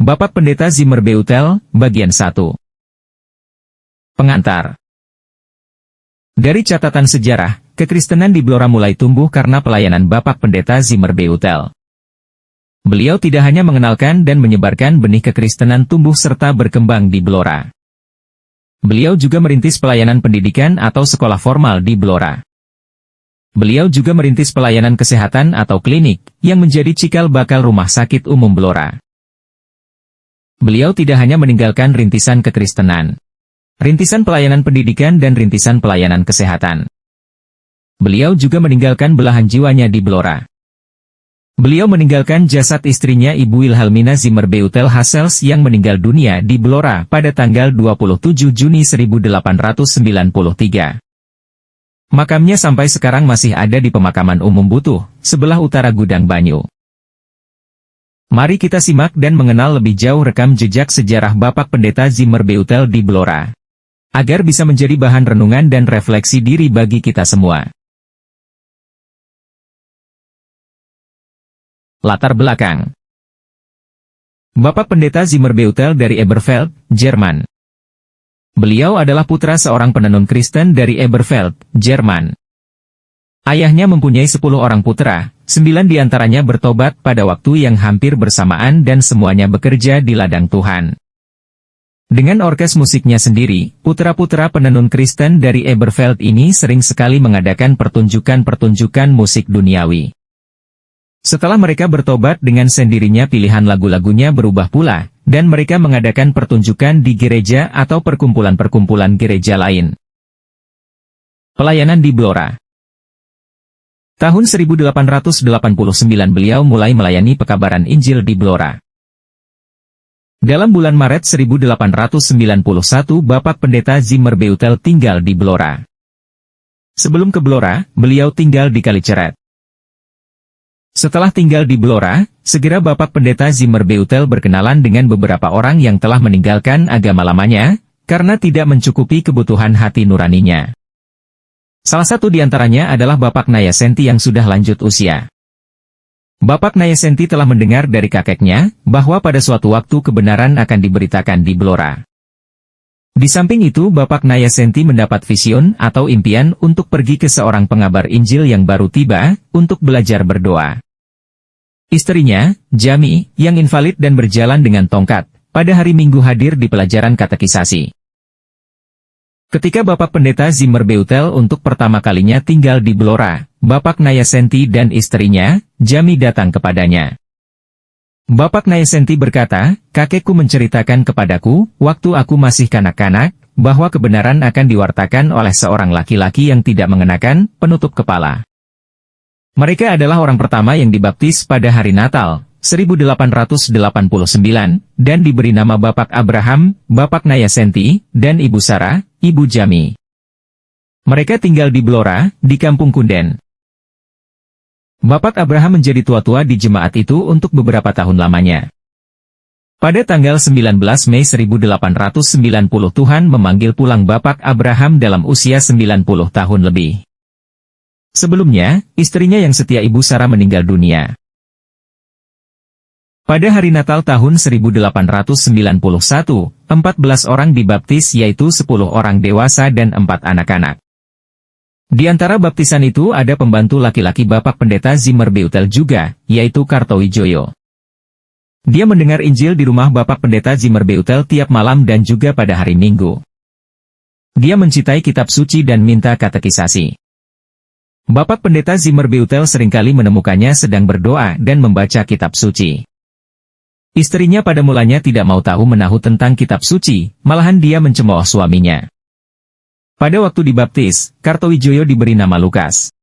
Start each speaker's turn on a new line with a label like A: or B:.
A: Bapak Pendeta Zimmer Beutel, Bagian 1. Pengantar. Dari catatan sejarah, kekristenan di Blora mulai tumbuh karena pelayanan Bapak Pendeta Zimmer Beutel. Beliau tidak hanya mengenalkan dan menyebarkan benih kekristenan tumbuh serta berkembang di Blora. Beliau juga merintis pelayanan pendidikan atau sekolah formal di Blora. Beliau juga merintis pelayanan kesehatan atau klinik, yang menjadi cikal bakal rumah sakit umum Blora. Beliau tidak hanya meninggalkan rintisan kekristenan, rintisan pelayanan pendidikan dan rintisan pelayanan kesehatan. Beliau juga meninggalkan belahan jiwanya di Blora. Beliau meninggalkan jasad istrinya Ibu Wilhelmina Zimmer Beutel Hassels yang meninggal dunia di Blora pada tanggal 27 Juni 1893. Makamnya sampai sekarang masih ada di Pemakaman Umum Butuh, sebelah utara Gudang Banyu. Mari kita simak dan mengenal lebih jauh rekam jejak sejarah Bapak Pendeta Zimmer Beutel di Blora, agar bisa menjadi bahan renungan dan refleksi diri bagi kita semua. Latar belakang. Bapak Pendeta Zimmer Beutel dari Eberfeld, Jerman. Beliau adalah putra seorang penenun Kristen dari Eberfeld, Jerman. Ayahnya mempunyai 10 orang putra, 9 diantaranya bertobat pada waktu yang hampir bersamaan dan semuanya bekerja di ladang Tuhan. Dengan orkes musiknya sendiri, putra-putra penenun Kristen dari Eberfeld ini sering sekali mengadakan pertunjukan-pertunjukan musik duniawi. Setelah mereka bertobat dengan sendirinya pilihan lagu-lagunya berubah pula, dan mereka mengadakan pertunjukan di gereja atau perkumpulan-perkumpulan gereja lain. Pelayanan di Blora. Tahun 1889 beliau mulai melayani pekabaran Injil di Blora. Dalam bulan Maret 1891 Bapak Pendeta Zimmer Beutel tinggal di Blora. Sebelum ke Blora, beliau tinggal di Kaliceret. Setelah tinggal di Blora, segera Bapak Pendeta Zimmer Beutel berkenalan dengan beberapa orang yang telah meninggalkan agama lamanya, karena tidak mencukupi kebutuhan hati nuraninya. Salah satu di antaranya adalah Bapak Nayasenti yang sudah lanjut usia. Bapak Nayasenti telah mendengar dari kakeknya, bahwa pada suatu waktu kebenaran akan diberitakan di Blora. Di samping itu Bapak Nayasenti mendapat vision atau impian untuk pergi ke seorang pengabar Injil yang baru tiba, untuk belajar berdoa. Istrinya, Jami, yang invalid dan berjalan dengan tongkat, pada hari Minggu hadir di pelajaran katekisasi. Ketika Bapak Pendeta Zimmer Beutel untuk pertama kalinya tinggal di Blora, Bapak Nayasenti dan istrinya, Jami datang kepadanya. Bapak Nayasenti berkata, "Kakekku menceritakan kepadaku, waktu aku masih kanak-kanak, bahwa kebenaran akan diwartakan oleh seorang laki-laki yang tidak mengenakan penutup kepala. Mereka adalah orang pertama yang dibaptis pada hari Natal, 1889, dan diberi nama Bapak Abraham, Bapak Nayasenti, dan Ibu Sarah, Ibu Jami. Mereka tinggal di Blora, di Kampung Kunden." Bapak Abraham menjadi tua-tua di jemaat itu untuk beberapa tahun lamanya. Pada tanggal 19 Mei 1890 Tuhan memanggil pulang Bapak Abraham dalam usia 90 tahun lebih. Sebelumnya, istrinya yang setia Ibu Sarah meninggal dunia. Pada hari Natal tahun 1891, 14 orang dibaptis yaitu 10 orang dewasa dan 4 anak-anak. Di antara baptisan itu ada pembantu laki-laki Bapak Pendeta Zimmer Beutel juga, yaitu Kartowijoyo. Dia mendengar Injil di rumah Bapak Pendeta Zimmer Beutel tiap malam dan juga pada hari Minggu. Dia mencintai kitab suci dan minta katekisasi. Bapak Pendeta Zimmer Beutel seringkali menemukannya sedang berdoa dan membaca kitab suci. Istrinya pada mulanya tidak mau tahu menahu tentang kitab suci, malahan dia mencemooh suaminya. Pada waktu dibaptis, Kartowijoyo diberi nama Lukas.